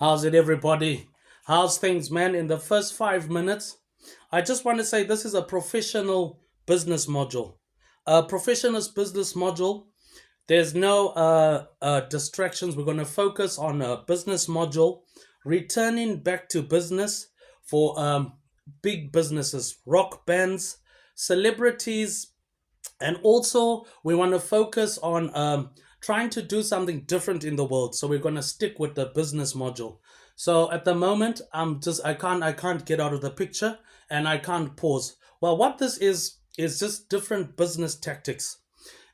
How's it, everybody? How's things, man? In the first 5 minutes, I just want to say this is a professional business module. A professional business module. There's no distractions. We're going to focus on a business module, returning back to business for big businesses, rock bands, celebrities, and also we want to focus on trying to do something different in the world, so we're going to stick with the business module. So at the moment I can't get out of the picture, and I can't pause. Well, what this is just different business tactics,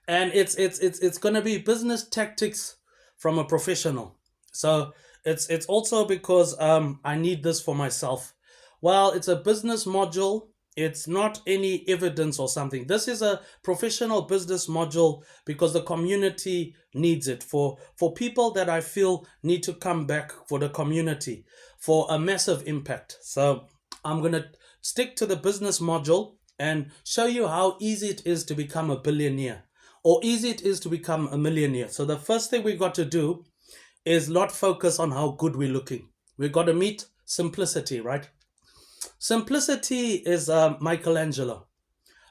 and it's going to be business tactics from a professional. So it's also because I need this for myself. Well, it's a business module. It's not any evidence or something. This is a professional business module because the community needs it, for people that I feel need to come back, for the community, for a massive impact. So I'm going to stick to the business module and show you how easy it is to become a billionaire, or easy it is to become a millionaire. So the first thing we got to do is not focus on how good we're looking. We got to meet simplicity, right? Simplicity is Michelangelo,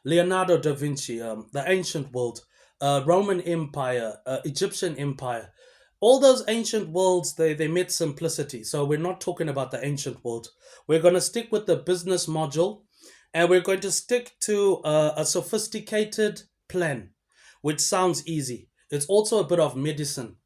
Leonardo da Vinci, the ancient world, Roman Empire, Egyptian Empire. All those ancient worlds, they met simplicity. So we're not talking about the ancient world. We're going to stick with the business module, and we're going to stick to a sophisticated plan, which sounds easy. It's also a bit of medicine,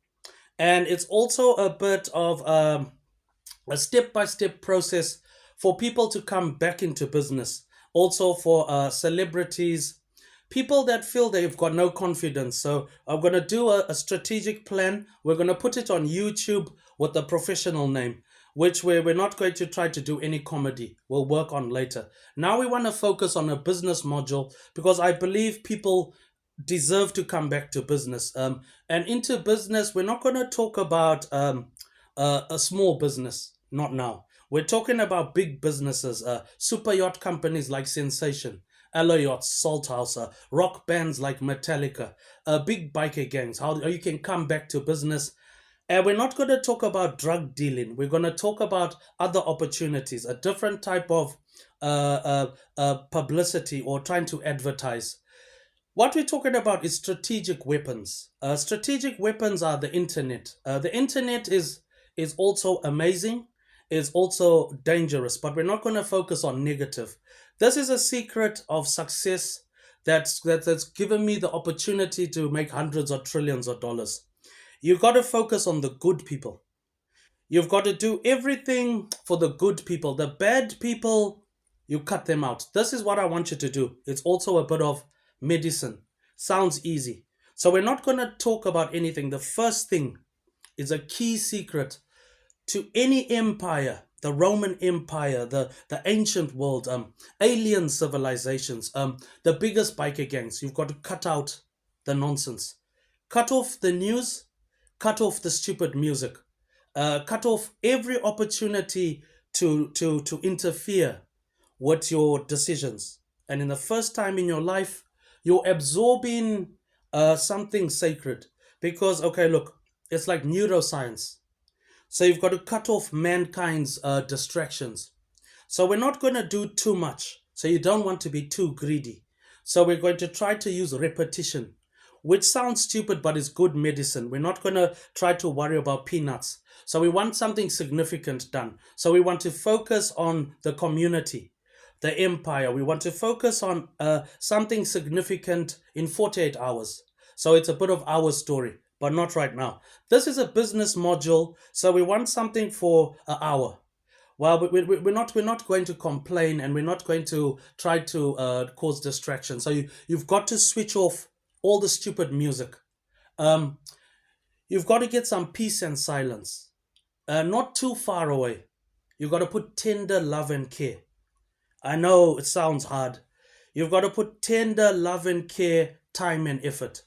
and it's also a bit of a step by step process for people to come back into business. Also for celebrities, people that feel they've got no confidence. So I'm going to do a strategic plan. We're going to put it on YouTube with a professional name, which we're not going to try to do any comedy. We'll work on later. Now we want to focus on a business module because I believe people deserve to come back to business. And into business, we're not going to talk about a small business, not now. We're talking about big businesses, super yacht companies like Sensation, Alloy Yachts, Salt House, rock bands like Metallica, big biker gangs, how you can come back to business. And we're not going to talk about drug dealing. We're going to talk about other opportunities, a different type of publicity, or trying to advertise. What we're talking about is strategic weapons. Strategic weapons are the internet. The internet is also amazing, is also dangerous, but we're not going to focus on negative. This is a secret of success that's given me the opportunity to make hundreds or trillions of dollars. You've got to focus on the good people. You've got to do everything for the good people. The bad people, you cut them out. This is what I want you to do. It's also a bit of medicine. Sounds easy. So we're not going to talk about anything. The first thing is a key secret to any empire, the Roman Empire, the ancient world, alien civilizations, the biggest biker gangs. You've got to cut out the nonsense. Cut off the news, cut off the stupid music, cut off every opportunity to interfere with your decisions. And in the first time in your life, you're absorbing something sacred. Because, okay, look, it's like neuroscience. So you've got to cut off mankind's distractions. So we're not going to do too much. So you don't want to be too greedy. So we're going to try to use repetition, which sounds stupid but is good medicine. We're not going to try to worry about peanuts. So we want something significant done. So we want to focus on the community, the empire. We want to focus on something significant in 48 hours. So it's a bit of our story, but not right now. This is a business module, so we want something for an hour. Well, we're not going to complain, and we're not going to try to cause distraction. So you've got to switch off all the stupid music. Um, you've got to get some peace and silence. Not too far away. You've got to put tender love and care. I know it sounds hard. You've got to put tender love and care, time and effort,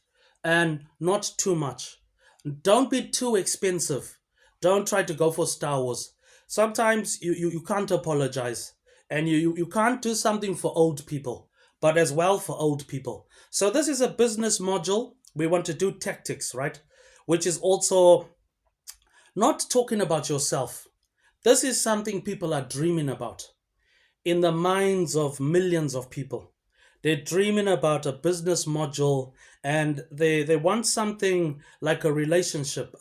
and not too much. Don't be too expensive. Don't try to go for Star Wars. Sometimes you can't apologize, and you can't do something for old people, but as well for old people. So this is a business module. We want to do tactics, right? Which is also not talking about yourself. This is something people are dreaming about in the minds of millions of people. They're dreaming about a business module, and they want something like a relationship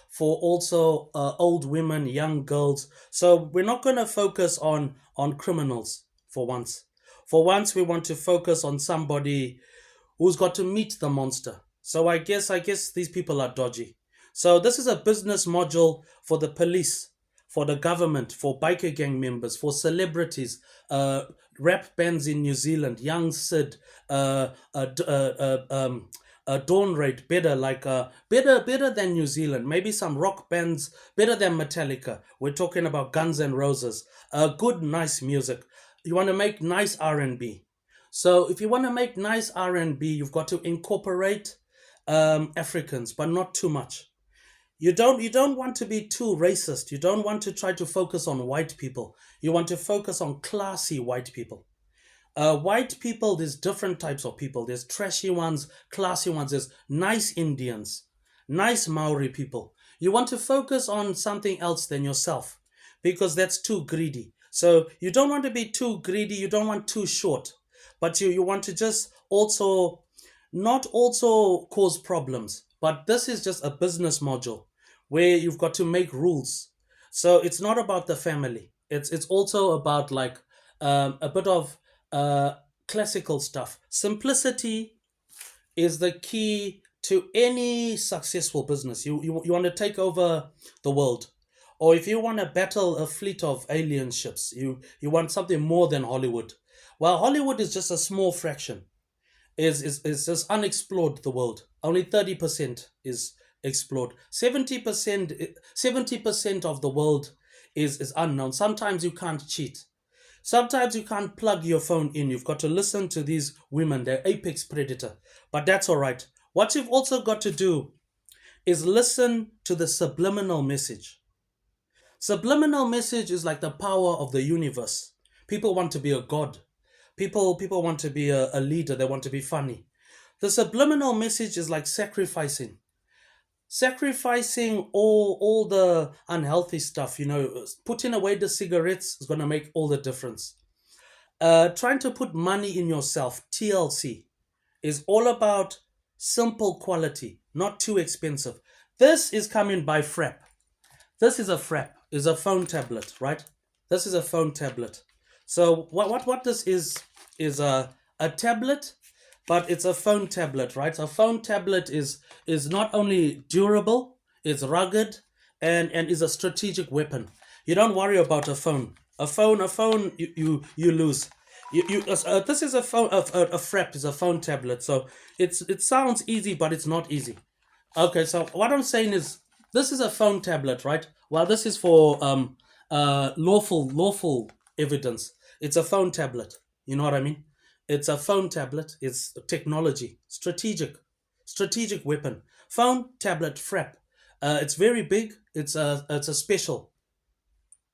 for also old women, young girls. So we're not going to focus on criminals for once. For once, we want to focus on somebody who's got to meet the monster. So I guess these people are dodgy. So this is a business module for the police, for the government, for biker gang members, for celebrities, uh, rap bands in New Zealand, Young Sid, Dawn Raid, better like better than New Zealand. Maybe some rock bands better than Metallica. We're talking about Guns and Roses. Good, nice music. You want to make nice R&B. So if you want to make nice R&B, you've got to incorporate Africans, but not too much. You don't want to be too racist. You don't want to try to focus on white people. You want to focus on classy white people. White people, there's different types of people. There's trashy ones, classy ones. There's nice Indians, nice Maori people. You want to focus on something else than yourself because that's too greedy. So you don't want to be too greedy. You don't want too short, but you want to just also not also cause problems. But this is just a business module where you've got to make rules. So it's not about the family. It's also about like a bit of uh, classical stuff. Simplicity is the key to any successful business. You want to take over the world. Or if you want to battle a fleet of alien ships, you want something more than Hollywood. Well, Hollywood is just a small fraction. Is just unexplored the world. Only 30% is explored. 70% of the world is unknown. Sometimes you can't cheat. Sometimes you can't plug your phone in. You've got to listen to these women. They're apex predator. But that's all right. What you've also got to do is listen to the subliminal message. Subliminal message is like the power of the universe. People want to be a god. People want to be a leader. They want to be funny. The subliminal message is like sacrificing all the unhealthy stuff. Putting away the cigarettes is going to make all the difference. Trying to put money in yourself, TLC, is all about simple quality, not too expensive. This is coming by Frap. This is a Frap, is a phone tablet, right? This is a phone tablet. So what this is a tablet, but it's a phone tablet, right? A phone tablet is not only durable, it's rugged, and is a strategic weapon. You don't worry about a phone. A phone, you lose. This is a phone. A Frap is a phone tablet. So it sounds easy, but it's not easy. Okay, so what I'm saying is this is a phone tablet, right? Well, this is for lawful evidence. It's a phone tablet. You know what I mean? It's a phone tablet. It's technology, strategic weapon. Phone tablet Frap. It's very big. It's a special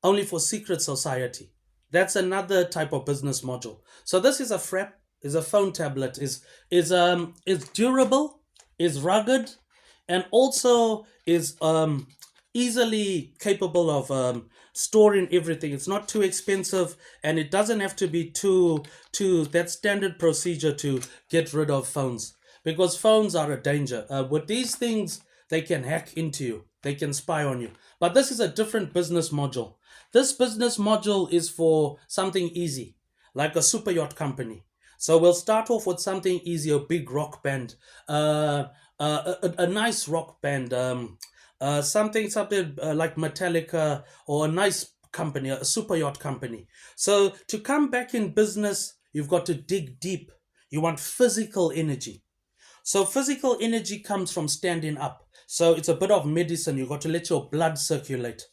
only for secret society. That's another type of business module. So this is a Frap, is a phone tablet, is durable, is rugged, and also is easily capable of storing everything. It's not too expensive, and it doesn't have to be too that standard procedure to get rid of phones, because phones are a danger. With these things, they can hack into you, they can spy on you. But this is a different business module. This business module is for something easy, like a super yacht company. So we'll start off with something easy, a big rock band, a nice rock band, something like Metallica, or a nice company, a super yacht company. So to come back in business, you've got to dig deep. You want physical energy. So physical energy comes from standing up. So it's a bit of medicine. You've got to let your blood circulate.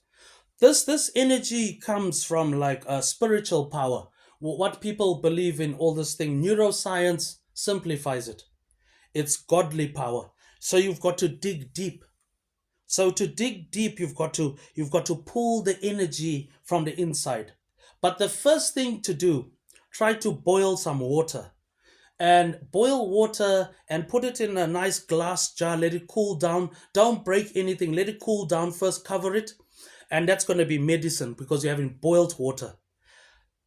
This energy comes from like a spiritual power. What people believe in, all this thing, neuroscience simplifies it. It's godly power. So you've got to dig deep. So to dig deep, you've got to pull the energy from the inside. But the first thing to do, try to boil some water, and boil water and put it in a nice glass jar. Let it cool down. Don't break anything. Let it cool down first. Cover it, and that's going to be medicine because you're having boiled water.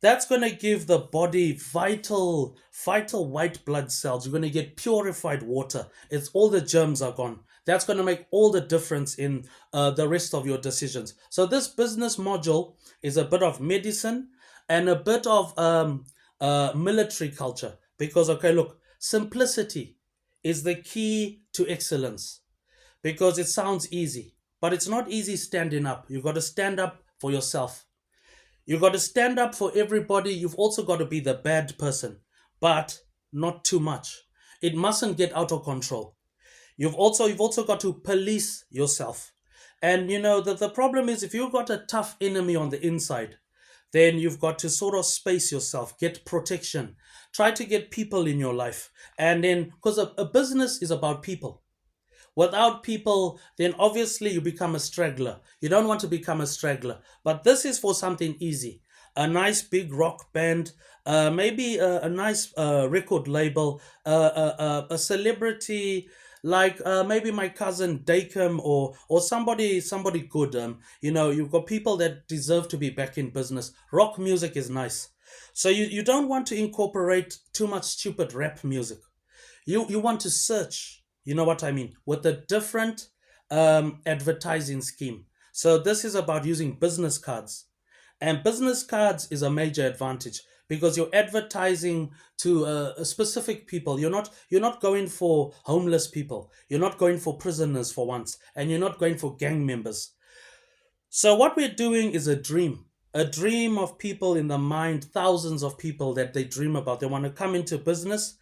That's going to give the body vital white blood cells. You're going to get purified water. It's all the germs are gone. That's going to make all the difference in the rest of your decisions. So this business module is a bit of medicine and a bit of military culture. Because okay, look, simplicity is the key to excellence. Because it sounds easy, but it's not easy standing up. You've got to stand up for yourself. You've got to stand up for everybody. You've also got to be the bad person, but not too much. It mustn't get out of control. You've also got to police yourself. And you know that the problem is if you've got a tough enemy on the inside, then you've got to sort of space yourself, get protection, try to get people in your life. And then because a business is about people. Without people, then obviously you become a straggler. You don't want to become a straggler. But this is for something easy. A nice big rock band, maybe a nice record label, a celebrity like maybe my cousin Dacom or somebody good. You know, you've got people that deserve to be back in business. Rock music is nice. So you don't want to incorporate too much stupid rap music. You want to search, you know what I mean, with a different advertising scheme. So this is about using business cards, and business cards is a major advantage because you're advertising to specific people. You're not going for homeless people, you're not going for prisoners for once, and you're not going for gang members. So what we're doing is a dream of people in the mind, thousands of people that they dream about. They want to come into business.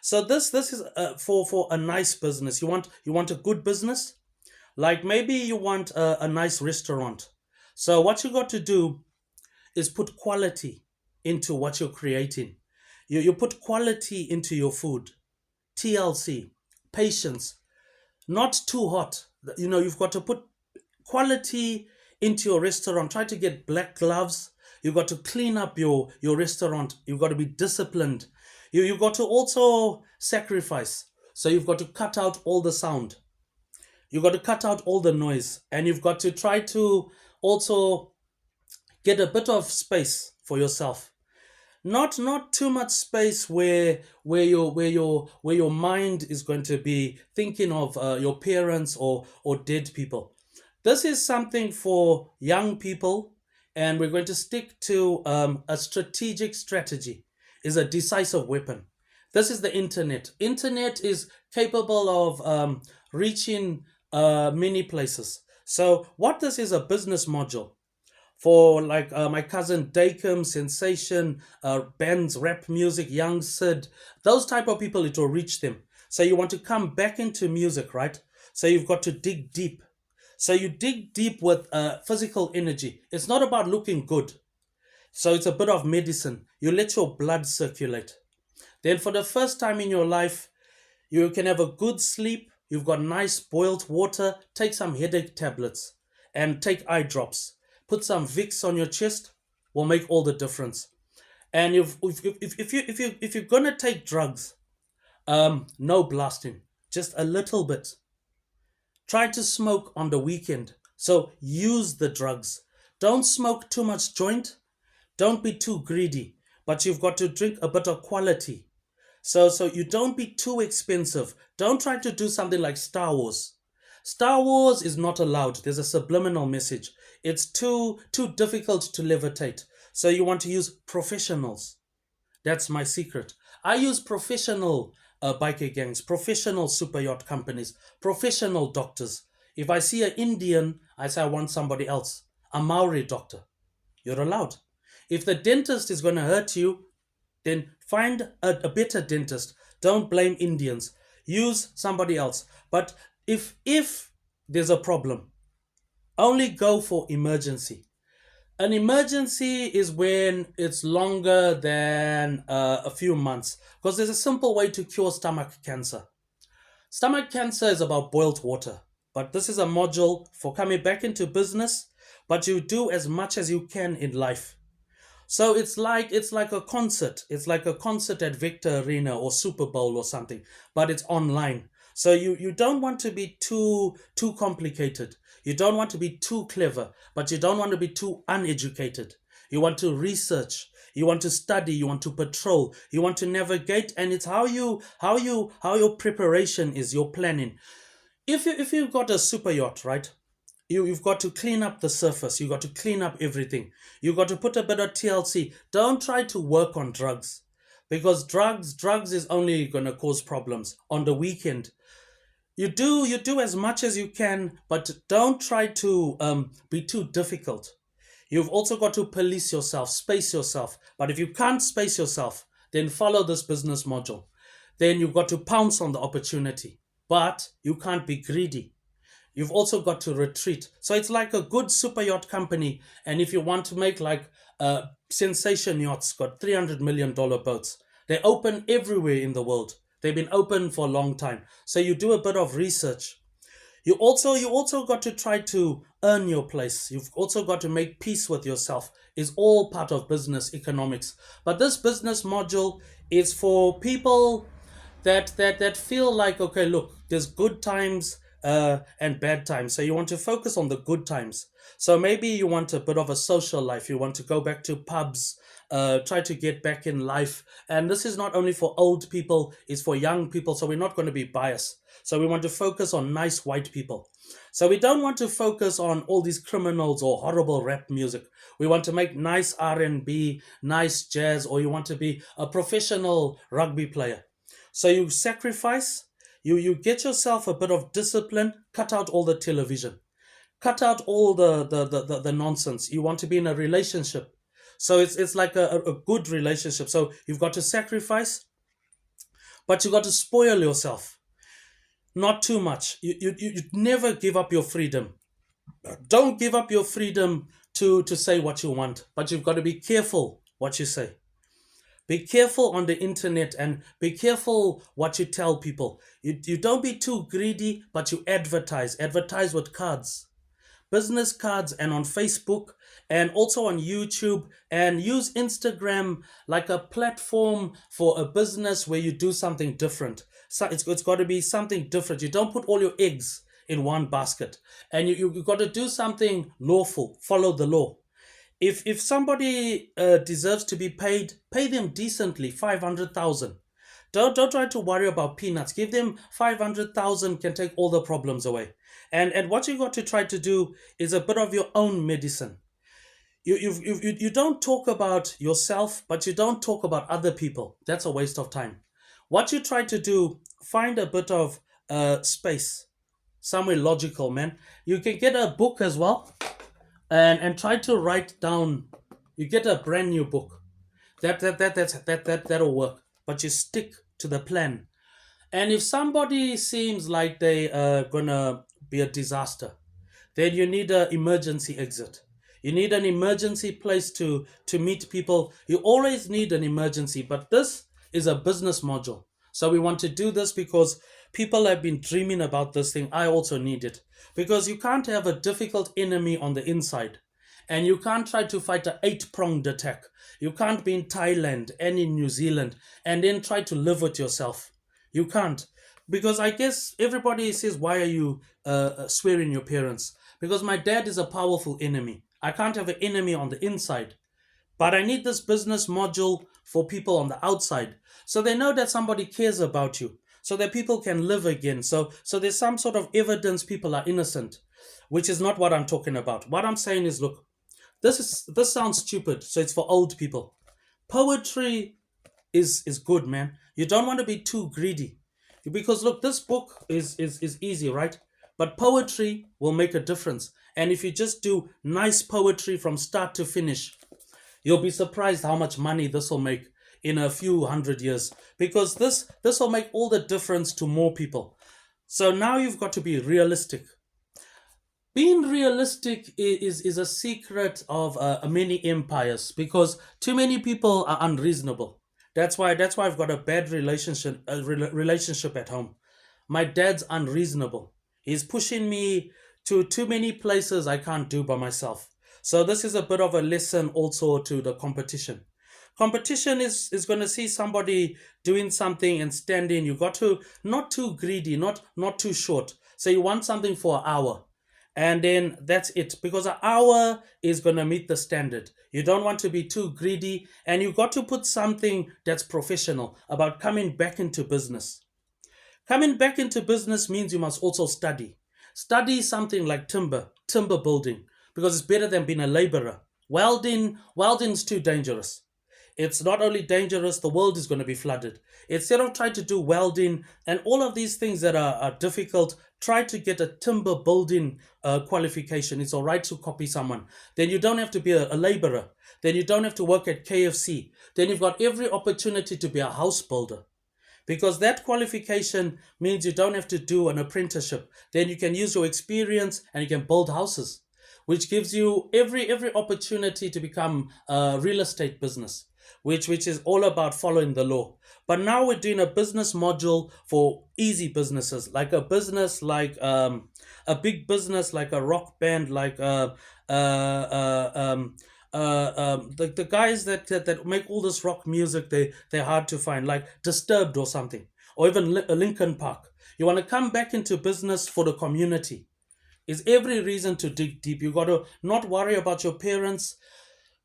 So this is for a nice business. You want a good business, like maybe you want a nice restaurant. So what you got to do is put quality into what you're creating. You put quality into your food, TLC, patience, not too hot. You know, you've got to put quality into your restaurant. Try to get black gloves. You've got to clean up your restaurant. You've got to be disciplined. You've got to also sacrifice. So you've got to cut out all the sound. You've got to cut out all the noise. And you've got to try to also get a bit of space for yourself. Not too much space where your mind is going to be thinking of your parents or dead people. This is something for young people, and we're going to stick to a strategic strategy is a decisive weapon. This is the internet. Internet is capable of reaching many places. So what this is a business module for like my cousin Dacom, Sensation, bands, rap music, Young Sid, those type of people, it will reach them. So you want to come back into music, right? So you've got to dig deep. So you dig deep with physical energy. It's not about looking good. So it's a bit of medicine. You let your blood circulate. Then for the first time in your life, you can have a good sleep. You've got nice boiled water. Take some headache tablets and take eye drops. Put some Vicks on your chest. Will make all the difference. And if you're gonna take drugs, no blasting, just a little bit. Try to smoke on the weekend. So use the drugs. Don't smoke too much joint. Don't be too greedy. But you've got to drink a bit of quality. So you don't be too expensive. Don't try to do something like Star Wars. Star Wars is not allowed. There's a subliminal message. It's too difficult to levitate. So you want to use professionals. That's my secret. I use professional biker gangs, professional super yacht companies, professional doctors. If I see an Indian, I say I want somebody else. A Maori doctor. You're allowed. If the dentist is going to hurt you, then find a better dentist. Don't blame Indians. Use somebody else. But if there's a problem, only go for emergency. An emergency is when it's longer than a few months. Because there's a simple way to cure stomach cancer. Stomach cancer is about boiled water. But this is a module for coming back into business. But you do as much as you can in life. So it's like a concert. It's like a concert at Victor Arena or Super Bowl or something, but it's online. So you don't want to be too complicated. You don't want to be too clever, but you don't want to be too uneducated. You want to research, you want to study, you want to patrol, you want to navigate, and it's how your preparation is, your planning. If you've got a super yacht, right? You've got to clean up the surface. You've got to clean up everything. You've got to put a bit of TLC. Don't try to work on drugs, because drugs is only going to cause problems on the weekend. You do as much as you can, but don't try to be too difficult. You've also got to police yourself, space yourself. But if you can't space yourself, then follow this business module. Then you've got to pounce on the opportunity, but you can't be greedy. You've also got to retreat. So it's like a good super yacht company. And if you want to make like sensation yachts, got $300 million boats. They open everywhere in the world. They've been open for a long time. So you do a bit of research. You also got to try to earn your place. You've also got to make peace with yourself. Is all part of business economics. But this business module is for people that feel like, okay, look, there's good times and bad times. So you want to focus on the good times. So maybe you want a bit of a social life. You want to go back to pubs, try to get back in life. And this is not only for old people, it's for young people. So we're not going to be biased. So we want to focus on nice white people. So we don't want to focus on all these criminals or horrible rap music. We want to make nice R&B, nice jazz, or you want to be a professional rugby player. So you sacrifice, you get yourself a bit of discipline, cut out all the television, cut out all the nonsense. You want to be in a relationship. So it's like a good relationship. So you've got to sacrifice, but you got to spoil yourself. Not too much. You never give up your freedom. Don't give up your freedom to say what you want, but you've got to be careful what you say. Be careful on the internet and be careful what you tell people. You don't be too greedy, but you advertise. Advertise with cards, business cards, and on Facebook and also on YouTube, and use Instagram like a platform for a business where you do something different. So it's got to be something different. You don't put all your eggs in one basket, and you got to do something lawful, follow the law. If somebody deserves to be paid, pay them decently, 500,000. Don't try to worry about peanuts. Give them 500,000, can take all the problems away. And what you got to try to do is a bit of your own medicine. You don't talk about yourself, but you don't talk about other people. That's a waste of time. What you try to do, find a bit of space, somewhere logical, man. You can get a book as well, and try to write down. You get a brand new book. That'll work. But you stick to the plan. And if somebody seems like they are gonna be a disaster, then you need an emergency exit. You need an emergency place to meet people. You always need an emergency, but this is a business module. So we want to do this because people have been dreaming about this thing. I also need it because you can't have a difficult enemy on the inside. And you can't try to fight an eight-pronged attack. You can't be in Thailand and in New Zealand and then try to live with yourself. You can't. Because I guess everybody says, why are you swearing your parents? Because my dad is a powerful enemy. I can't have an enemy on the inside. But I need this business module for people on the outside. So they know that somebody cares about you. So that people can live again. So there's some sort of evidence people are innocent. Which is not what I'm talking about. What I'm saying is, look, this sounds stupid, so it's for old people. Poetry is good, man. You don't want to be too greedy. Because look, this book is easy, right? But poetry will make a difference. And if you just do nice poetry from start to finish, you'll be surprised how much money this will make in a few hundred years. Because this will make all the difference to more people. So now you've got to be realistic. Being realistic is a secret of many empires, because too many people are unreasonable. That's why I've got a bad relationship at home. My dad's unreasonable. He's pushing me to too many places I can't do by myself. So this is a bit of a lesson also to the competition. Competition is going to see somebody doing something and stand in. You got to not too greedy, not too short. So you want something for an hour, and then that's it, because an hour is going to meet the standard. You don't want to be too greedy, and you got to put something that's professional about coming back into business. Coming back into business means you must also study. Study something like timber building, because it's better than being a laborer. Welding's too dangerous. It's not only dangerous, the world is going to be flooded. Instead of trying to do welding and all of these things that are difficult, try to get a timber building qualification. It's all right to copy someone. Then you don't have to be a laborer. Then you don't have to work at KFC. Then you've got every opportunity to be a house builder, because that qualification means you don't have to do an apprenticeship. Then you can use your experience and you can build houses, which gives you every opportunity to become a real estate business, which is all about following the law. But now we're doing a business module for easy businesses, like a business like a big business like a rock band, like uh, um, the guys that make all this rock music, they're hard to find, like Disturbed or something, or even Lincoln Park. You want to come back into business for the community. Is every reason to dig deep. You got to not worry about your parents,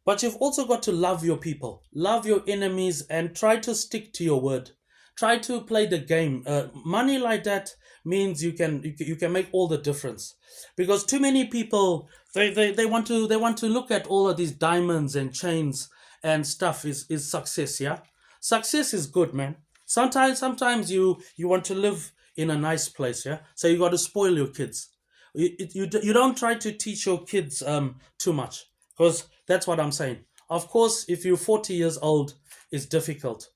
but you've also got to love your people, love your enemies, and try to stick to your word. Try to play the game. Money like that means you can make all the difference, because too many people, they want to look at all of these diamonds and chains and stuff is success. Yeah, success is good, man. Sometimes you want to live in a nice place. Yeah, so you got to spoil your kids. You don't try to teach your kids too much, because that's what I'm saying. Of course, if you're 40 years old, it's difficult.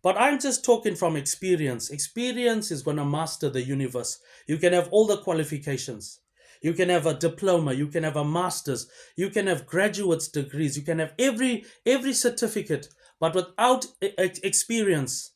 But I'm just talking from experience. Experience is going to master the universe. You can have all the qualifications. You can have a diploma, you can have a master's, you can have graduate's degrees, you can have every certificate, but without experience,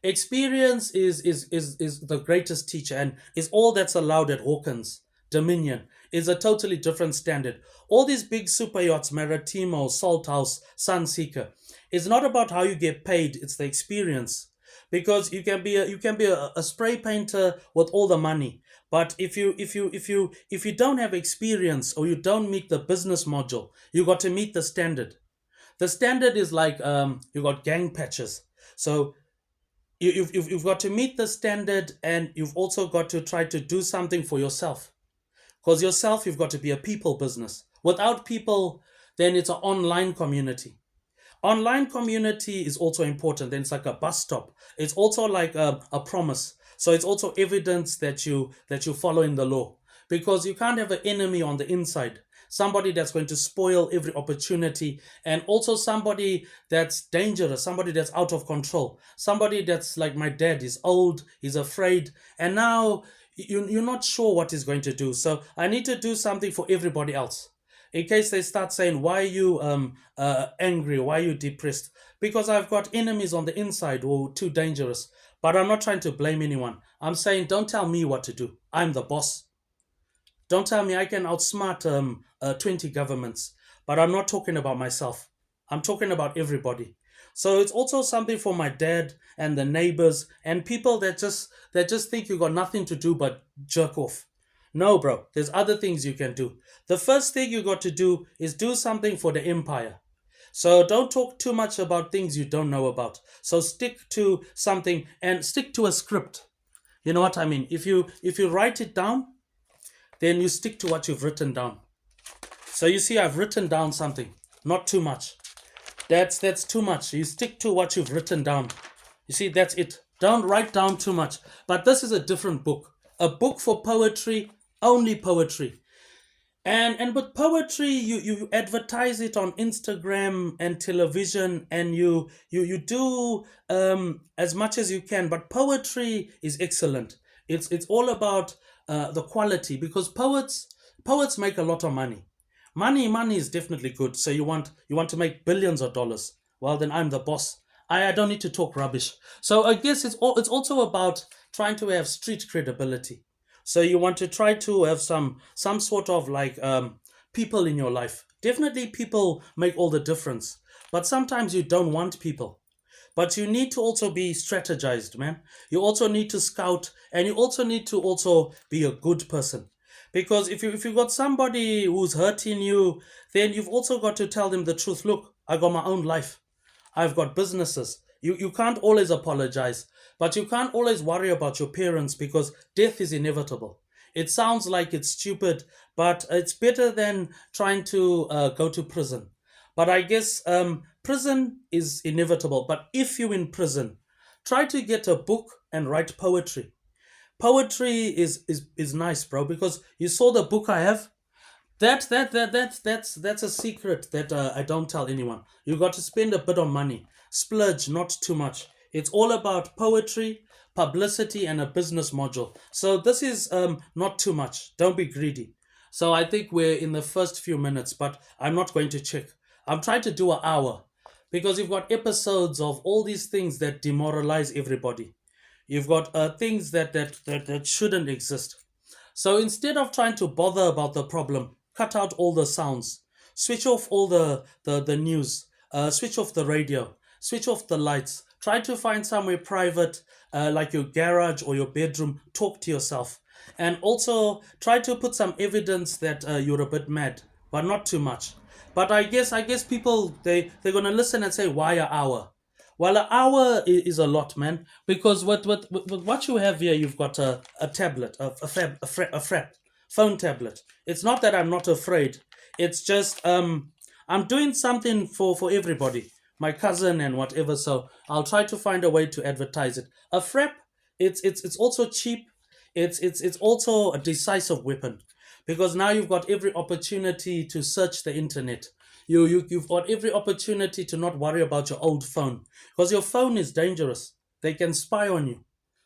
experience is the greatest teacher, and is all that's allowed at Hawkins. Dominion is a totally different standard. All these big super yachts, Maritimo, Salthouse, Sunseeker, it's not about how you get paid, it's the experience. Because you can be a spray painter with all the money, but if you don't have experience, or you don't meet the business module, you got to meet the standard. The standard is like you got gang patches. So you've got to meet the standard, and you've also got to try to do something for yourself, because yourself, you've got to be a people business. Without people, then it's an online community. Online community is also important. Then it's like a bus stop. It's also like a promise. So it's also evidence that you follow in the law, because you can't have an enemy on the inside. Somebody that's going to spoil every opportunity, and also somebody that's dangerous, somebody that's out of control, somebody that's like my dad. He's old, he's afraid, and now you're not sure what he's going to do. So I need to do something for everybody else, in case they start saying, why are you angry, why are you depressed? Because I've got enemies on the inside who are too dangerous. But I'm not trying to blame anyone. I'm saying, don't tell me what to do. I'm the boss. Don't tell me I can outsmart 20 governments. But I'm not talking about myself, I'm talking about everybody. So it's also something for my dad and the neighbors and people that just think you got nothing to do but jerk off. No, bro, there's other things you can do. The first thing you got to do is do something for the empire. So don't talk too much about things you don't know about. So stick to something and stick to a script. You know what I mean? If you write it down, then you stick to what you've written down. So you see, I've written down something, not too much. That's too much. You stick to what you've written down. You see, that's it. Don't write down too much. But this is a different book. A book for poetry, only poetry. And with poetry, you advertise it on Instagram and television, and you do as much as you can. But poetry is excellent. It's all about the quality, because poets make a lot of money. Money is definitely good. So you want to make billions of dollars. Well, then I'm the boss. I don't need to talk rubbish. So I guess it's also about trying to have street credibility. So you want to try to have some sort of like people in your life. Definitely people make all the difference. But sometimes you don't want people. But you need to also be strategized, man. You also need to scout, and you also need to also be a good person. Because if you got somebody who's hurting you, then you've also got to tell them the truth. Look, I got my own life. I've got businesses. You can't always apologize, but you can't always worry about your parents because death is inevitable. It sounds like it's stupid, but it's better than trying to go to prison. But I guess prison is inevitable. But if you're in prison, try to get a book and write poetry. Poetry is nice, bro, because you saw the book I have. That's a secret that I don't tell anyone. You got to spend a bit of money, splurge, not too much. It's all about poetry, publicity, and a business module. So this is not too much. Don't be greedy. So I think we're in the first few minutes, but I'm not going to check. I'm trying to do an hour because you've got episodes of all these things that demoralize everybody. You've got things that shouldn't exist. So instead of trying to bother about the problem, cut out all the sounds, switch off all the news, switch off the radio, switch off the lights. Try to find somewhere private, like your garage or your bedroom, talk to yourself. And also try to put some evidence that you're a bit mad, but not too much. But I guess people they're gonna listen and say, why an hour? Well, an hour is a lot, man. Because what you have here, you've got a tablet, a phone tablet. It's not that I'm not afraid. It's just I'm doing something for everybody, my cousin and whatever. So I'll try to find a way to advertise it. A frap, it's also cheap. It's also a decisive weapon because now you've got every opportunity to search the internet. You've got every opportunity to not worry about your old phone because your phone is dangerous. They can spy on you.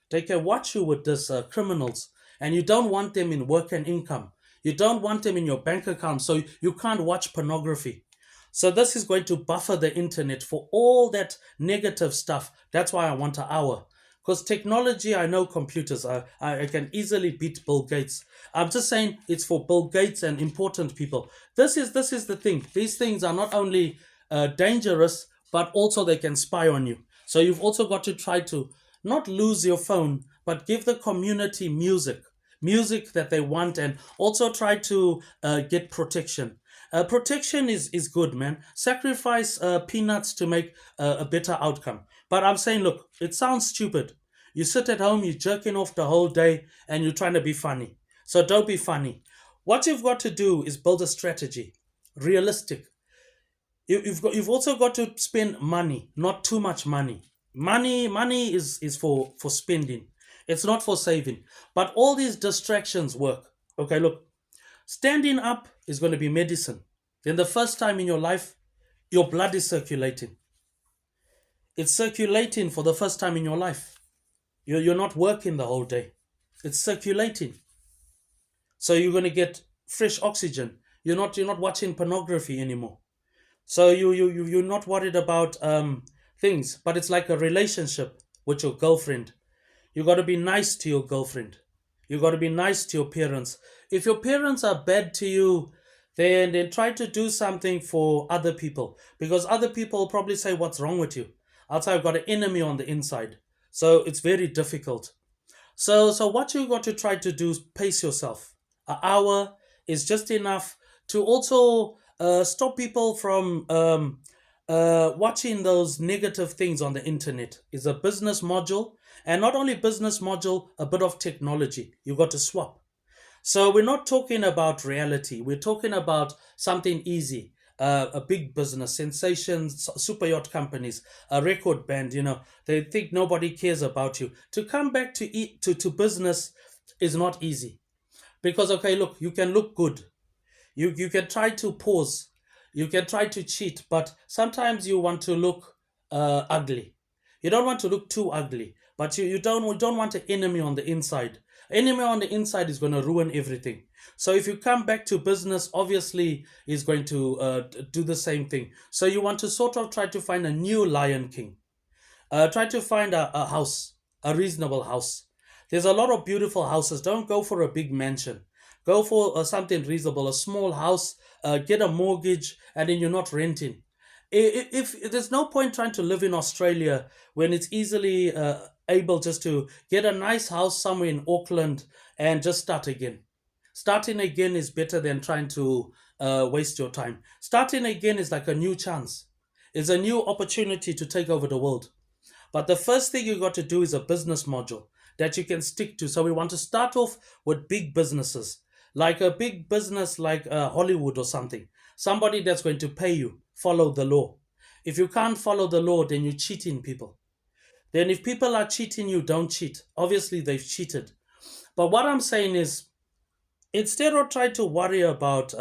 They can watch you with these criminals, and you don't want them in work and income. You don't want them in your bank account, so you can't watch pornography. So this is going to buffer the internet for all that negative stuff. That's why I want an hour. Because technology, I know computers. I can easily beat Bill Gates. I'm just saying it's for Bill Gates and important people. This is the thing. These things are not only dangerous, but also they can spy on you. So you've also got to try to not lose your phone, but give the community music that they want, and also try to get protection. Protection is good, man. Sacrifice peanuts to make a better outcome. But I'm saying, look, it sounds stupid. You sit at home, you're jerking off the whole day, and you're trying to be funny. So don't be funny. What you've got to do is build a strategy, realistic. You've also got to spend money, not too much money. Money is for spending. It's not for saving. But all these distractions work. Okay, look, standing up is going to be medicine. Then the first time in your life, your blood is circulating. It's circulating for the first time in your life. You're not working the whole day. It's circulating. So you're going to get fresh oxygen. You're not watching pornography anymore. So you're not worried about things, but it's like a relationship with your girlfriend. You got to be nice to your girlfriend. You got to be nice to your parents. If your parents are bad to you, then try to do something for other people because other people probably say, "What's wrong with you?" I'll say, "I've got an enemy on the inside." So it's very difficult. So what you got to try to do is pace yourself. An hour is just enough to also stop people from watching those negative things on the internet. It's a business module, and not only business module, a bit of technology. You got to swap. So we're not talking about reality. We're talking about something easy. A big business, sensations, super yacht companies, a record band. They think nobody cares about you. To come back to business is not easy because okay, look, you can look good. You can try to pose. You can try to cheat, but sometimes you want to look ugly. You don't want to look too ugly, but you don't want an enemy on the inside. Enemy on the inside is going to ruin everything. So if you come back to business, obviously is going to do the same thing. So you want to sort of try to find a new Lion King. Try to find a house, a reasonable house. There's a lot of beautiful houses. Don't go for a big mansion. Go for something reasonable, a small house, get a mortgage, and then you're not renting. If there's no point trying to live in Australia when it's easily able just to get a nice house somewhere in Auckland and just start again. Starting again is better than trying to waste your time. Starting again is like a new chance. It's a new opportunity to take over the world. But the first thing you got to do is a business module that you can stick to. So we want to start off with big businesses, like a big business like Hollywood or something. Somebody that's going to pay you, follow the law. If you can't follow the law, then you're cheating people. Then if people are cheating you, don't cheat. Obviously, they've cheated. But what I'm saying is, instead of trying to worry about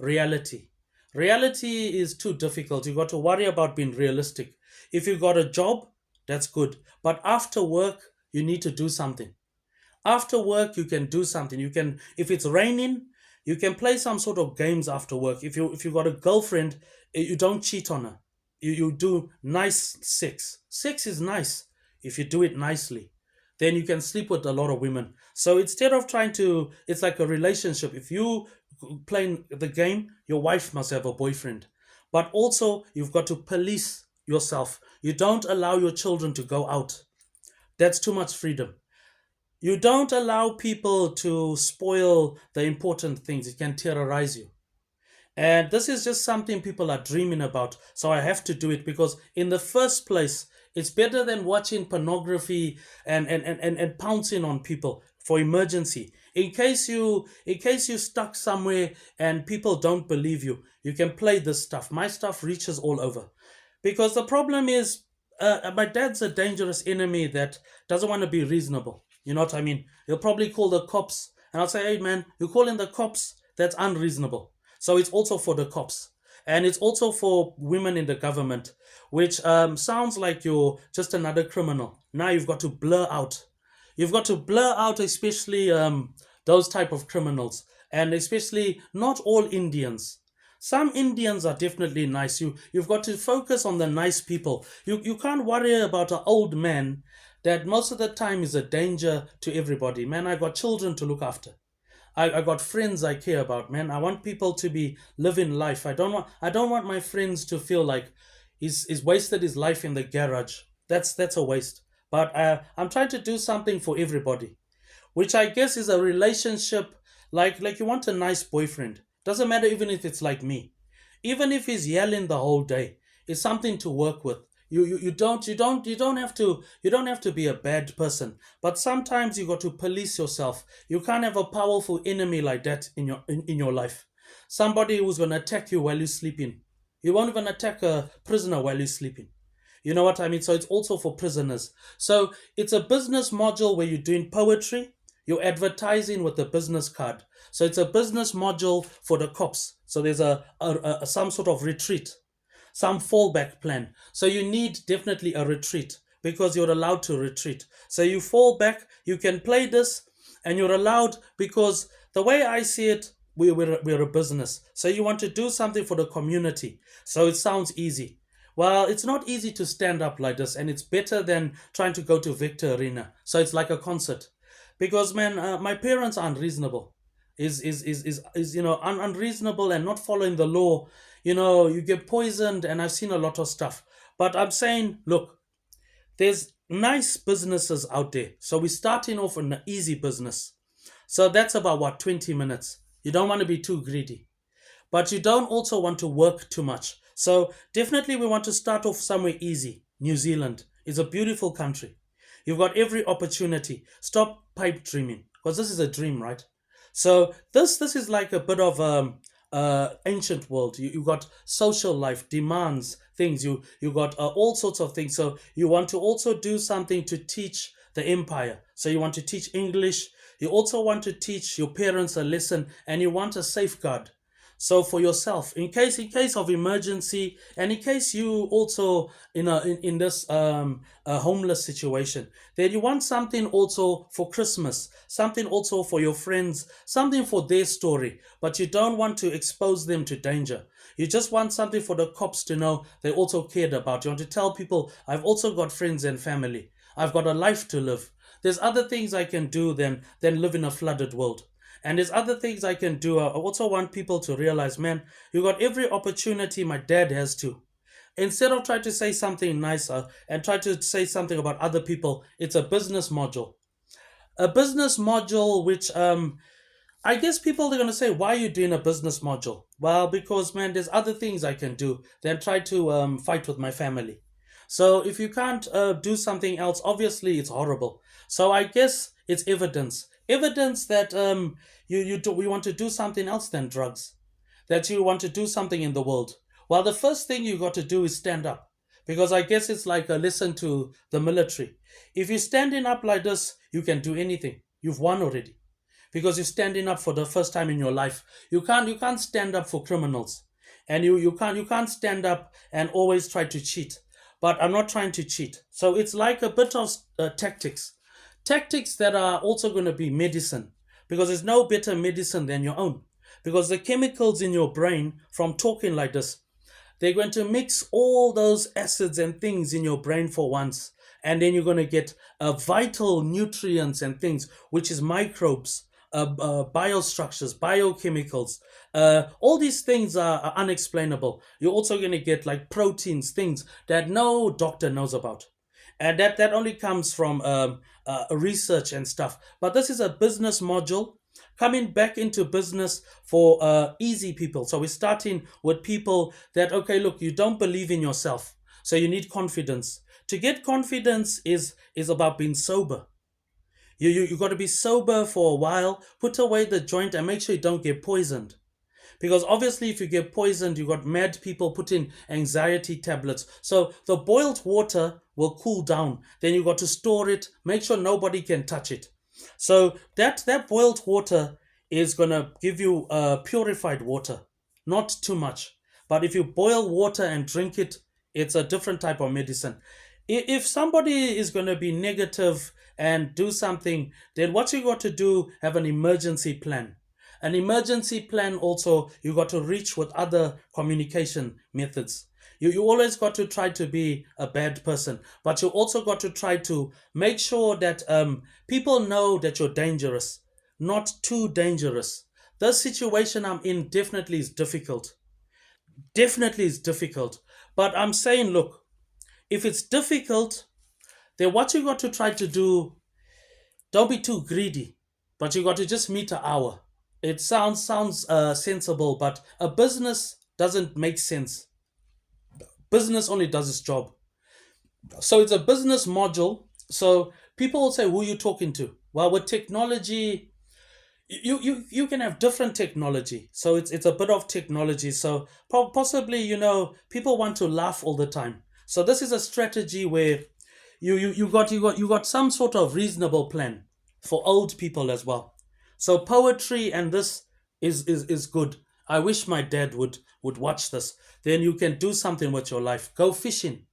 reality, reality is too difficult. You got to worry about being realistic. If you got a job, that's good. But after work, you need to do something. After work, you can do something. You can, if it's raining, you can play some sort of games after work. If you got a girlfriend, you don't cheat on her. You do nice sex. Sex is nice if you do it nicely. Then you can sleep with a lot of women. So instead of trying to, it's like a relationship. If you playing the game, your wife must have a boyfriend. But also, you've got to police yourself. You don't allow your children to go out. That's too much freedom. You don't allow people to spoil the important things. It can terrorize you. And this is just something people are dreaming about. So I have to do it because, in the first place, it's better than watching pornography and pouncing on people for emergency. In case you stuck somewhere and people don't believe you, you can play this stuff. My stuff reaches all over. Because the problem is, my dad's a dangerous enemy that doesn't want to be reasonable. You know what I mean? He'll probably call the cops, and I'll say, "Hey, man, you're calling the cops? That's unreasonable." So it's also for the cops, and it's also for women in the government, which sounds like you're just another criminal. Now you've got to blur out. You've got to blur out, especially those type of criminals, and especially not all Indians. Some Indians are definitely nice. You've got to focus on the nice people. You can't worry about an old man that most of the time is a danger to everybody. Man, I got children to look after. I got friends I care about, man. I want people to be living life. I don't want my friends to feel like he's wasted his life in the garage. That's a waste. But I'm trying to do something for everybody, which I guess is a relationship, like you want a nice boyfriend. Doesn't matter even if it's like me. Even if he's yelling the whole day, it's something to work with. You don't have to be a bad person, but sometimes you got to police yourself. You can't have a powerful enemy like that in your life. Somebody who's going to attack you while you're sleeping. You won't even attack a prisoner while you're sleeping. You know what I mean? So it's also for prisoners. So it's a business module where you're doing poetry, you're advertising with a business card. So it's a business module for the cops. So there's a some sort of retreat, some fallback plan. So you need definitely a retreat because you're allowed to retreat. So you fall back, you can play this, and you're allowed because the way I see it, we're a business. So you want to do something for the community. So it sounds easy. Well, it's not easy to stand up like this, and it's better than trying to go to Victor Arena. So it's like a concert, because man, my parents are unreasonable. Is unreasonable and not following the law. You get poisoned, and I've seen a lot of stuff. But I'm saying, look, there's nice businesses out there. So we're starting off on an easy business. So that's about what, 20 minutes. You don't want to be too greedy, but you don't also want to work too much. So definitely we want to start off somewhere easy. New Zealand is a beautiful country. You've got every opportunity. Stop pipe dreaming, because this is a dream, right? So this is like a bit of ancient world. You got social life demands things. You got all sorts of things. So you want to also do something to teach the empire. So you want to teach English. You also want to teach your parents a lesson, and you want a safeguard. So for yourself, in case of emergency, and in case you also in this a homeless situation, then you want something also for Christmas, something also for your friends, something for their story, but you don't want to expose them to danger. You just want something for the cops to know they also cared about. You want to tell people, I've also got friends and family. I've got a life to live. There's other things I can do than live in a flooded world. And there's other things I can do. I also want people to realize, man, you got every opportunity my dad has to. Instead of trying to say something nicer and try to say something about other people, it's a business module. A business module which I guess people are going to say, why are you doing a business module? Well, because, man, there's other things I can do than try to fight with my family. So if you can't do something else, obviously it's horrible. So I guess it's evidence that we want to do something else than drugs, that you want to do something in the world. Well, the first thing you got to do is stand up, because I guess it's like a lesson to the military. If you're standing up like this, you can do anything. You've won already, because you're standing up for the first time in your life. You can't stand up for criminals, and you can't stand up and always try to cheat. But I'm not trying to cheat. So it's like a bit of tactics that are also going to be medicine, because there's no better medicine than your own. Because the chemicals in your brain from talking like this, they're going to mix all those acids and things in your brain for once. And then you're going to get vital nutrients and things, which is microbes, biostructures, biochemicals. All these things are unexplainable. You're also going to get like proteins, things that no doctor knows about. And that only comes from research and stuff. But this is a business module coming back into business for easy people. So we're starting with people that, okay, look, you don't believe in yourself, so you need confidence. To get confidence is about being sober. You got to be sober for a while, put away the joint, and make sure you don't get poisoned. Because obviously, if you get poisoned, you got mad people putting anxiety tablets. So the boiled water will cool down. Then you got to store it, make sure nobody can touch it. So that boiled water is gonna give you purified water, not too much. But if you boil water and drink it, it's a different type of medicine. If somebody is gonna be negative and do something, then what you got to do, have an emergency plan. An emergency plan also, you got to reach with other communication methods. You always got to try to be a bad person, but you also got to try to make sure that people know that you're dangerous, not too dangerous. The situation I'm in definitely is difficult. Definitely is difficult. But I'm saying, look, if it's difficult, then what you got to try to do, don't be too greedy, but you got to just meet an hour. It sounds sensible, but a business doesn't make sense. Business only does its job. So it's a business module. So people will say, who are you talking to? Well, with technology, you can have different technology. So it's a bit of technology. So possibly, people want to laugh all the time. So this is a strategy where you got some sort of reasonable plan for old people as well. So poetry and this is good. I wish my dad would watch this. Then you can do something with your life. Go fishing.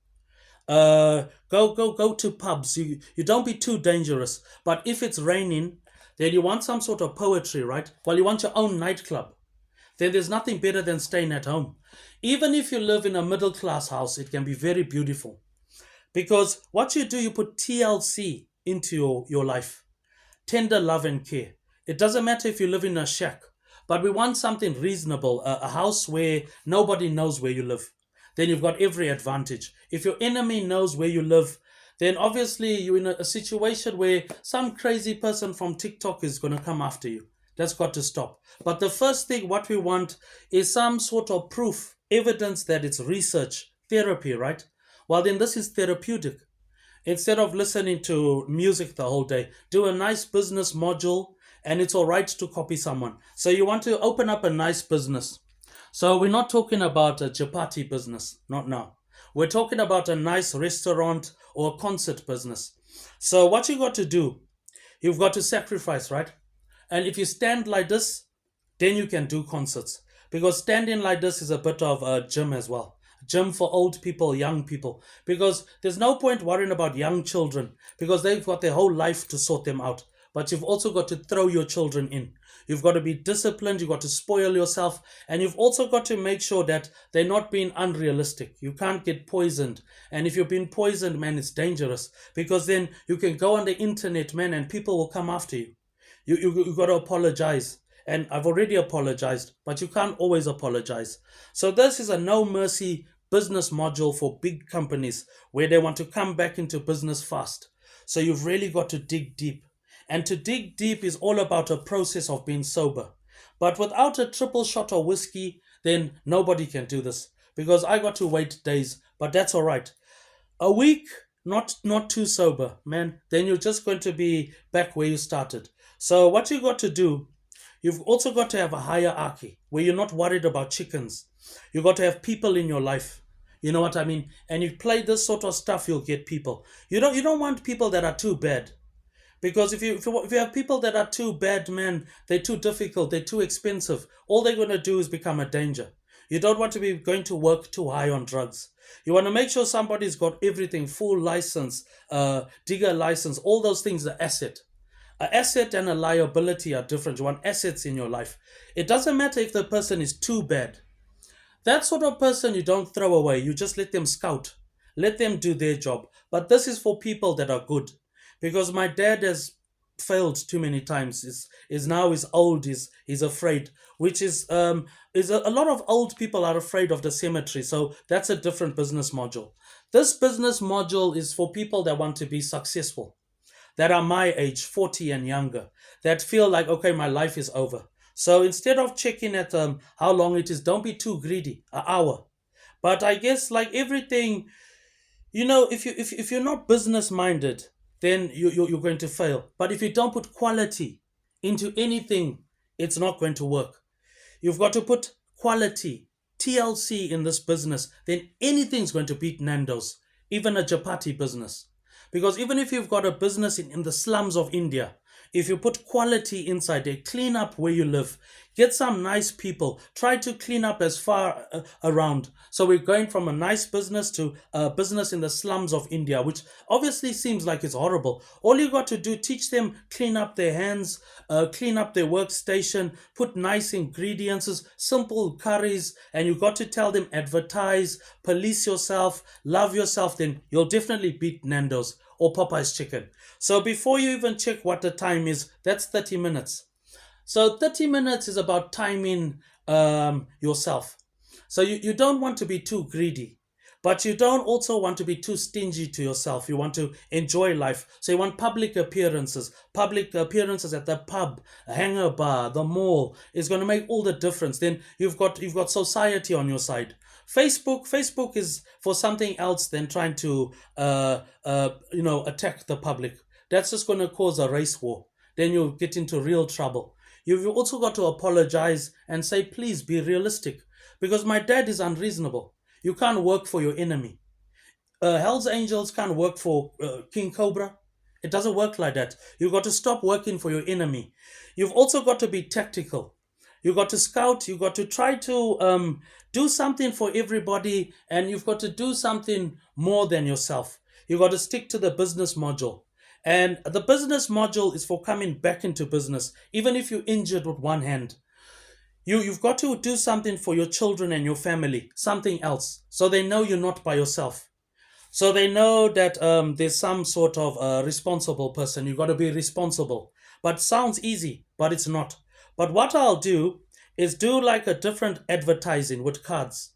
Go to pubs. You don't be too dangerous. But if it's raining, then you want some sort of poetry, right? Well, you want your own nightclub. Then there's nothing better than staying at home. Even if you live in a middle class house, it can be very beautiful. Because what you do, you put TLC into your life. Tender love and care. It doesn't matter if you live in a shack, but we want something reasonable, a house where nobody knows where you live. Then you've got every advantage. If your enemy knows where you live, then obviously you're in a situation where some crazy person from TikTok is going to come after you. That's got to stop. But the first thing, what we want is some sort of proof, evidence that it's research, therapy, right? Well, then this is therapeutic. Instead of listening to music the whole day, do a nice business module, and it's all right to copy someone. So you want to open up a nice business. So we're not talking about a chapati business, not now. We're talking about a nice restaurant or a concert business. So what you got to do, you've got to sacrifice, right? And if you stand like this, then you can do concerts. Because standing like this is a bit of a gym as well. Gym for old people, young people. Because there's no point worrying about young children, because they've got their whole life to sort them out. But you've also got to throw your children in. You've got to be disciplined, you've got to spoil yourself, and you've also got to make sure that they're not being unrealistic. You can't get poisoned. And if you're being poisoned, man, it's dangerous, because then you can go on the internet, man, and people will come after you. You got to apologize. And I've already apologized, but you can't always apologize. So this is a no mercy business module for big companies where they want to come back into business fast. So you've really got to dig deep. And to dig deep is all about a process of being sober. But without a triple shot of whiskey, then nobody can do this. Because I got to wait days, but that's all right. A week, not too sober, man, then you're just going to be back where you started. So what you got to do, you've also got to have a hierarchy where you're not worried about chickens. You got to have people in your life. You know what I mean? And you play this sort of stuff, you'll get people. You don't want people that are too bad. Because if you have people that are too bad, man, they're too difficult, they're too expensive. All they're going to do is become a danger. You don't want to be going to work too high on drugs. You want to make sure somebody's got everything, full license, digger license, all those things are asset. An asset and a liability are different. You want assets in your life. It doesn't matter if the person is too bad. That sort of person you don't throw away. You just let them scout. Let them do their job. But this is for people that are good. Because my dad has failed too many times. Is now is old, is afraid. Which is a lot of old people are afraid of the cemetery. So that's a different business module. This business module is for people that want to be successful, that are my age, 40 and younger, that feel like, okay, my life is over. So instead of checking at how long it is, don't be too greedy. An hour. But I guess like everything, if you're not business minded, then you're going to fail. But if you don't put quality into anything, it's not going to work. You've got to put quality, TLC in this business, then anything's going to beat Nando's, even a chapati business. Because even if you've got a business in the slums of India, if you put quality inside there, clean up where you live, get some nice people, try to clean up as far around. So we're going from a nice business to a business in the slums of India, which obviously seems like it's horrible. All you got to do, teach them, clean up their hands, clean up their workstation, put nice ingredients, simple curries, and you got to tell them, advertise, police yourself, love yourself, then you'll definitely beat Nando's or Popeye's chicken. So before you even check what the time is, that's 30 minutes. So 30 minutes is about timing yourself. So you don't want to be too greedy, but you don't also want to be too stingy to yourself. You want to enjoy life. So you want public appearances at the pub, a hangar bar, the mall is going to make all the difference. Then you've got society on your side. Facebook is for something else than trying to attack the public. That's just going to cause a race war. Then you'll get into real trouble. You've also got to apologize and say, please be realistic. Because my dad is unreasonable. You can't work for your enemy. Hell's Angels can't work for King Cobra. It doesn't work like that. You've got to stop working for your enemy. You've also got to be tactical. You've got to scout. You've got to try to do something for everybody. And you've got to do something more than yourself. You've got to stick to the business module. And the business module is for coming back into business, even if you're injured with one hand. You've got to do something for your children and your family, something else, so they know you're not by yourself. So they know that there's some sort of responsible person. You've got to be responsible. But sounds easy, but it's not. But what I'll do is do like a different advertising with cards.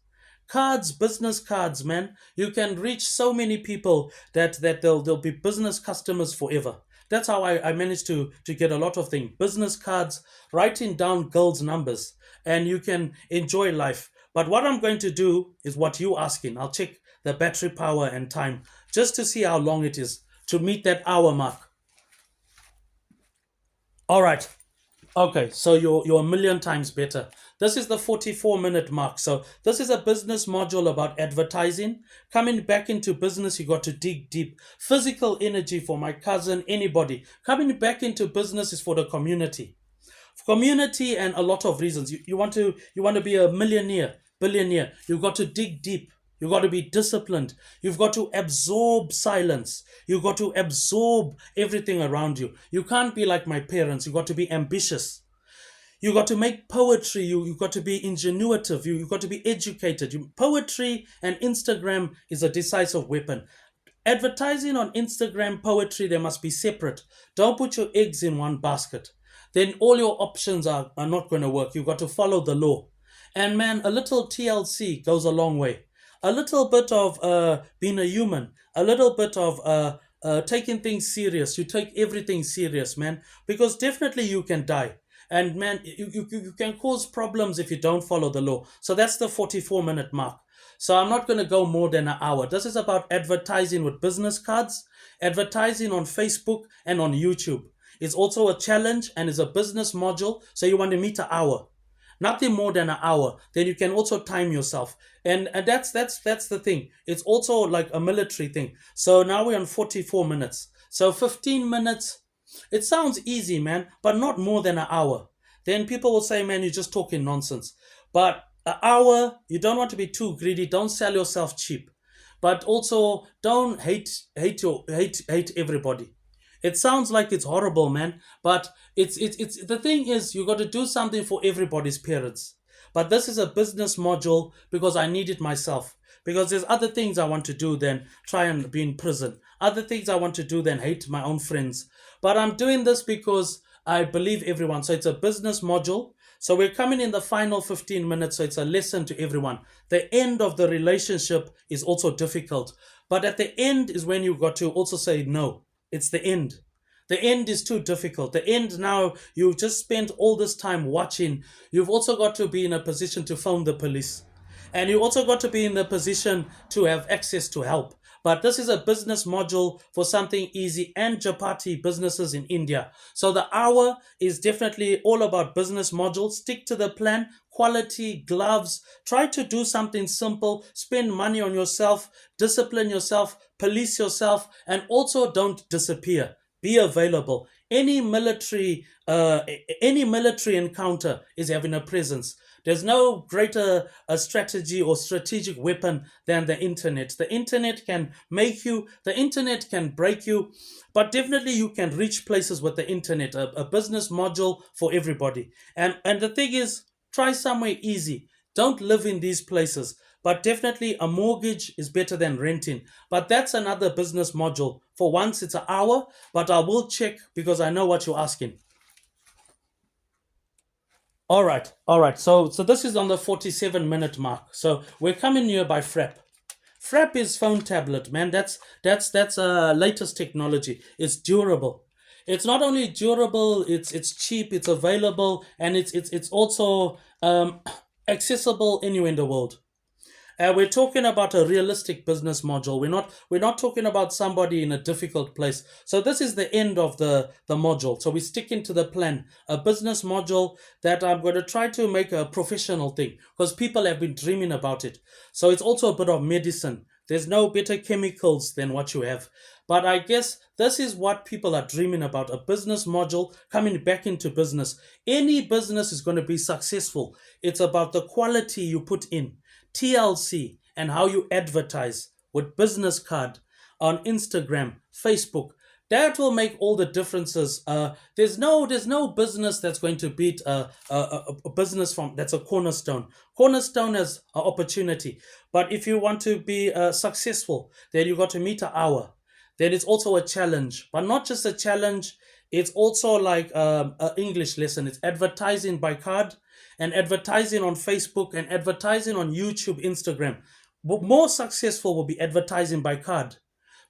Cards, business cards, man. You can reach so many people that they'll be business customers forever. That's how I managed to get a lot of things. Business cards, writing down girls' numbers, and you can enjoy life. But what I'm going to do is what you asking. I'll check the battery power and time just to see how long it is to meet that hour mark. All right. Okay, so you're a million times better. This is the 44-minute mark. So this is a business module about advertising. Coming back into business, you got to dig deep. Physical energy for my cousin, anybody. Coming back into business is for the community. Community and a lot of reasons. You want to be a millionaire, billionaire. You've got to dig deep. You've got to be disciplined. You've got to absorb silence. You've got to absorb everything around you. You can't be like my parents. You've got to be ambitious. You got to make poetry. You got to be ingenuitive. You got to be educated. Poetry and Instagram is a decisive weapon. Advertising on Instagram, poetry, they must be separate. Don't put your eggs in one basket. Then all your options are not going to work. You've got to follow the law. And man, a little TLC goes a long way. A little bit of being a human, a little bit of taking things serious. You take everything serious, man, because definitely you can die. And man, you can cause problems if you don't follow the law. So that's the 44-minute mark. So I'm not going to go more than an hour. This is about advertising with business cards, advertising on Facebook and on YouTube. It's also a challenge and it's a business module. So you want to meet an hour, nothing more than an hour. Then you can also time yourself, and that's the thing. It's also like a military thing. So now we're on 44 minutes. So 15 minutes. It sounds easy, man, but not more than an hour. Then people will say, man, you're just talking nonsense. But an hour, you don't want to be too greedy. Don't sell yourself cheap, but also don't hate everybody. It sounds like it's horrible, man, but it's the thing is you got to do something for everybody's parents. But this is a business module because I need it myself. Because there's other things I want to do than try and be in prison. Other things I want to do than hate my own friends. But I'm doing this because I believe everyone. So it's a business module. So we're coming in the final 15 minutes. So it's a lesson to everyone. The end of the relationship is also difficult. But at the end is when you got to also say no. It's the end. The end is too difficult. The end now, you've just spent all this time watching. You've also got to be in a position to phone the police. And you also got to be in the position to have access to help. But this is a business module for something easy and Japati businesses in India. So the hour is definitely all about business modules. Stick to the plan, quality, gloves. Try to do something simple. Spend money on yourself, discipline yourself, police yourself, and also don't disappear. Be available. Any military encounter is having a presence. There's no greater strategy or strategic weapon than the internet. The internet can make you, the internet can break you, but definitely you can reach places with the internet, a business module for everybody. And the thing is, try somewhere easy. Don't live in these places, but definitely a mortgage is better than renting. But that's another business module. For once, it's an hour, but I will check because I know what you're asking. All right, all right. So this is on the 47-minute mark. So we're coming near by Frap. Frap is phone tablet, man. That's latest technology. It's durable. It's not only durable, it's cheap, it's available, and it's also accessible anywhere in the world. We're talking about a realistic business module. We're not talking about somebody in a difficult place. So this is the end of the module. So we stick into the plan, a business module that I'm going to try to make a professional thing because people have been dreaming about it. So it's also a bit of medicine. There's no better chemicals than what you have. But I guess this is what people are dreaming about, a business module coming back into business. Any business is going to be successful. It's about the quality you put in. TLC and how you advertise with business card on Instagram, Facebook. That will make all the differences. There's no business that's going to beat a business from that's a cornerstone. Cornerstone is an opportunity, but if you want to be successful, then you got to meet an hour. Then it's also a challenge, but not just a challenge. It's also like an English lesson. It's advertising by card and advertising on Facebook and advertising on YouTube, Instagram. But more successful will be advertising by card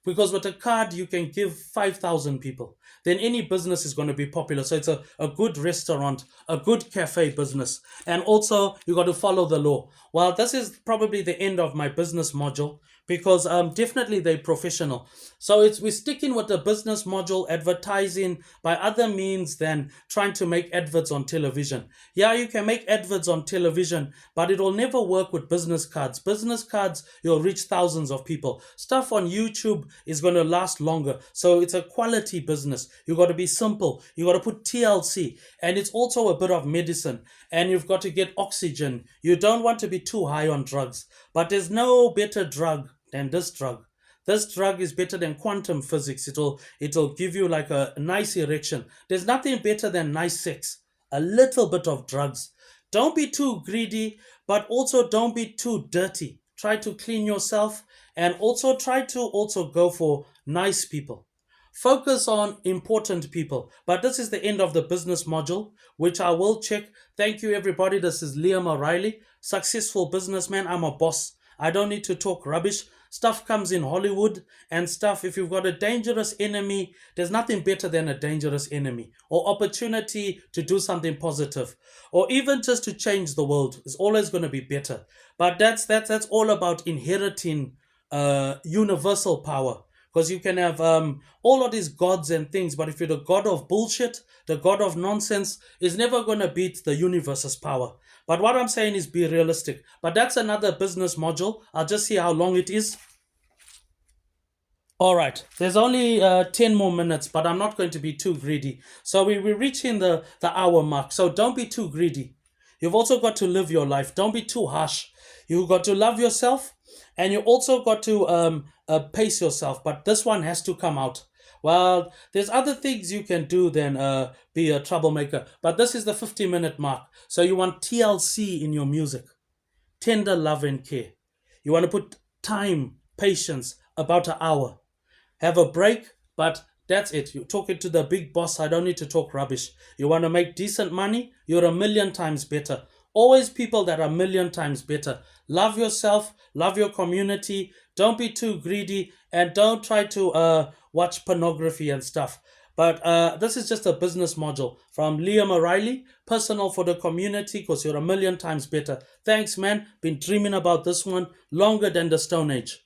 because with a card you can give 5,000 people, then any business is going to be popular. So it's a good restaurant, a good cafe business, and also you got to follow the law. Well, this is probably the end of my business module because definitely they're professional. So it's we're sticking with the business module, advertising by other means than trying to make adverts on television. Yeah, you can make adverts on television, but it will never work with business cards. Business cards, you'll reach thousands of people. Stuff on YouTube is going to last longer. So it's a quality business. You got to be simple. You got to put TLC, and it's also a bit of medicine. And you've got to get oxygen. You don't want to be too high on drugs, but there's no better drug than this drug. This drug is better than quantum physics. It'll give you like a nice erection. There's nothing better than nice sex. A little bit of drugs. Don't be too greedy, but also don't be too dirty. Try to clean yourself and also try to also go for nice people. Focus on important people. But this is the end of the business module, which I will check. Thank you, everybody. This is Liam O'Reilly, successful businessman. I'm a boss. I don't need to talk rubbish. stuff comes in Hollywood and stuff. If you've got a dangerous enemy, there's nothing better than a dangerous enemy or opportunity to do something positive or even just to change the world is always going to be better. But that's all about inheriting universal power. Because you can have all of these gods and things, but if you're the god of bullshit, the god of nonsense, is never going to beat the universe's power. But what I'm saying is be realistic. But that's another business module. I'll just see how long it is. All right, there's only 10 more minutes, but I'm not going to be too greedy. So we're reaching the hour mark. So don't be too greedy. You've also got to live your life. Don't be too harsh. You've got to love yourself and you also got to pace yourself. But this one has to come out. Well, there's other things you can do than be a troublemaker. But this is the 50-minute mark. So you want TLC in your music, tender love and care. You want to put time, patience, about an hour. Have a break, but that's it. You're talking to the big boss. I don't need to talk rubbish. You want to make decent money? You're a million times better. Always people that are a million times better. Love yourself, love your community. Don't be too greedy and don't try to watch pornography and stuff. But this is just a business module from Liam O'Reilly, personal for the community because you're a million times better. Thanks, man. Been dreaming about this one longer than the Stone Age.